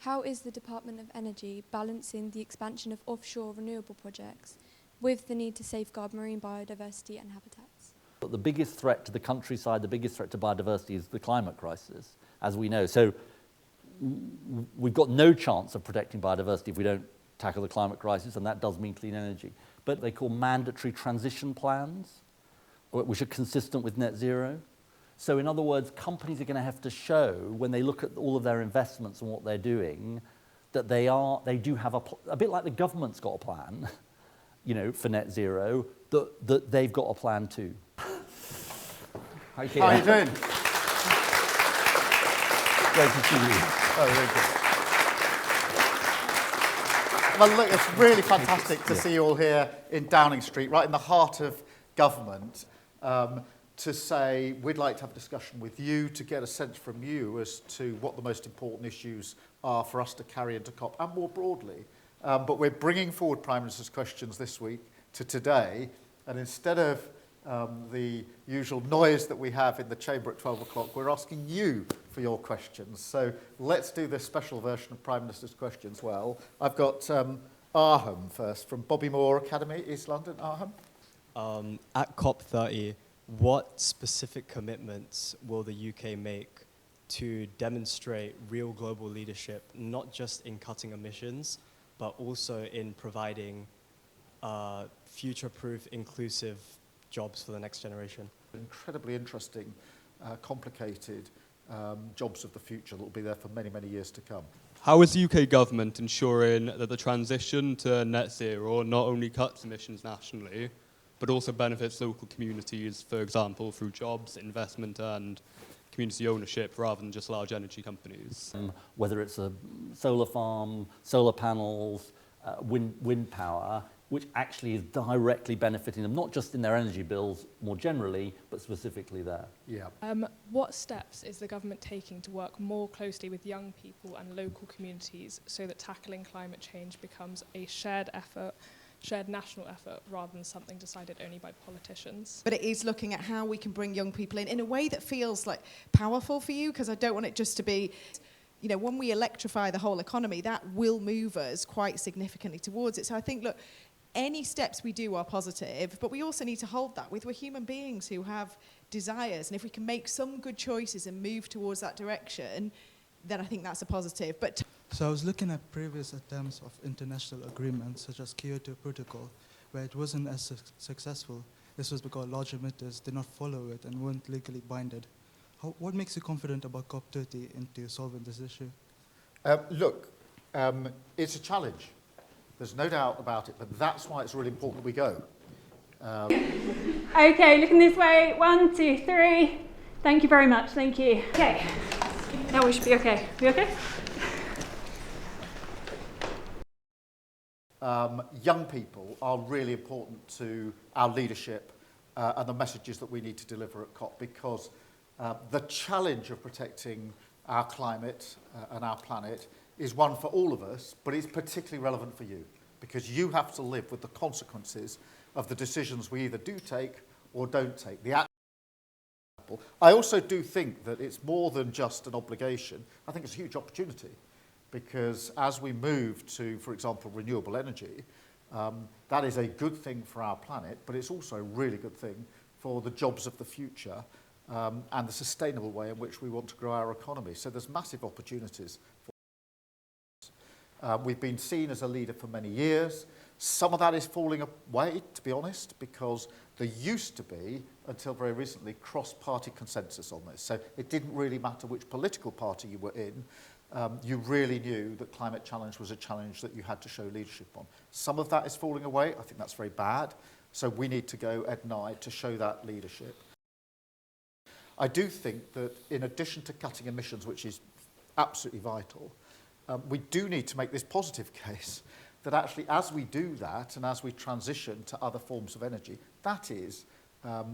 How is the Department of Energy balancing the expansion of offshore renewable projects with the need to safeguard marine biodiversity and habitats? But the biggest threat to the countryside, the biggest threat to biodiversity is the climate crisis, as we know. So we've got no chance of protecting biodiversity if we don't tackle the climate crisis, and that does mean clean energy. But they call mandatory transition plans, which are consistent with net zero. So in other words, companies are going to have to show, when they look at all of their investments and what they're doing, that they do have a bit like the government's got a plan, you know, for net zero, that they've got a plan too. How are you doing? Great to see you. Oh, very good. Well, look, it's really fantastic to see you all here in Downing Street, right in the heart of government, to say we'd like to have a discussion with you to get a sense from you as to what the most important issues are for us to carry into COP and more broadly. But we're bringing forward Prime Minister's questions this week to today, and instead of the usual noise that we have in the chamber at 12 o'clock, we're asking you for your questions. So let's do this special version of Prime Minister's questions. Well, I've got Arham first, from Bobby Moore Academy, East London. Arham? At COP30, what specific commitments will the UK make to demonstrate real global leadership, not just in cutting emissions, but also in providing future-proof, inclusive jobs for the next generation? Incredibly interesting, complicated jobs of the future that will be there for many, many years to come. How is the UK government ensuring that the transition to net zero not only cuts emissions nationally, but also benefits local communities, for example, through jobs, investment and community ownership, rather than just large energy companies? Whether it's a solar farm, solar panels, wind power, which actually is directly benefiting them, not just in their energy bills more generally, but specifically there. Yeah. What steps is the government taking to work more closely with young people and local communities so that tackling climate change becomes a shared effort, shared national effort, rather than something decided only by politicians? But it is looking at how we can bring young people in a way that feels like powerful for you, because I don't want it just to be, you know, when we electrify the whole economy, that will move us quite significantly towards it. So I think, look, any steps we do are positive, but we also need to hold that with, we're human beings who have desires, and if we can make some good choices and move towards that direction, then I think that's a positive. But so I was looking at previous attempts of international agreements, such as Kyoto Protocol, where it wasn't as successful. This was because large emitters did not follow it and weren't legally binded. What makes you confident about COP30 into solving this issue? Look, it's a challenge. There's no doubt about it, but that's why it's really important that we go. Okay, looking this way. 1, 2, 3. Thank you very much. Thank you. Okay. Now we should be okay. We okay? Young people are really important to our leadership and the messages that we need to deliver at COP, because the challenge of protecting our climate and our planet is one for all of us, but it's particularly relevant for you, because you have to live with the consequences of the decisions we either do take or don't take. I also do think that it's more than just an obligation. I think it's a huge opportunity, because as we move to, for example, renewable energy, that is a good thing for our planet, but it's also a really good thing for the jobs of the future and the sustainable way in which we want to grow our economy. So there's massive opportunities for us. We've been seen as a leader for many years. Some of that is falling away, to be honest, because there used to be, until very recently, cross-party consensus on this. So it didn't really matter which political party you were in. You really knew that climate challenge was a challenge that you had to show leadership on. Some of that is falling away. I think that's very bad. So we need to go, Ed and I, to show that leadership. I do think that in addition to cutting emissions, which is absolutely vital, we do need to make this positive case that actually as we do that and as we transition to other forms of energy, that is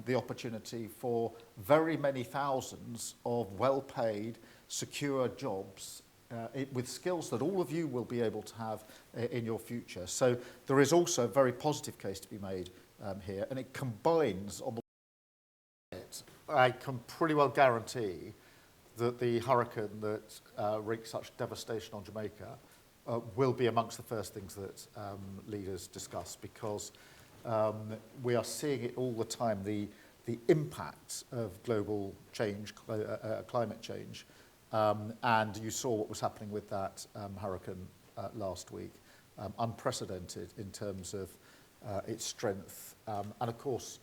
the opportunity for very many thousands of well-paid, secure jobs with skills that all of you will be able to have in your future. So there is also a very positive case to be made here, and it combines on the I can pretty well guarantee that the hurricane that wreaked such devastation on Jamaica will be amongst the first things that leaders discuss, because we are seeing it all the time, the impact of global change, climate change, and you saw what was happening with that hurricane last week, unprecedented in terms of its strength, and of course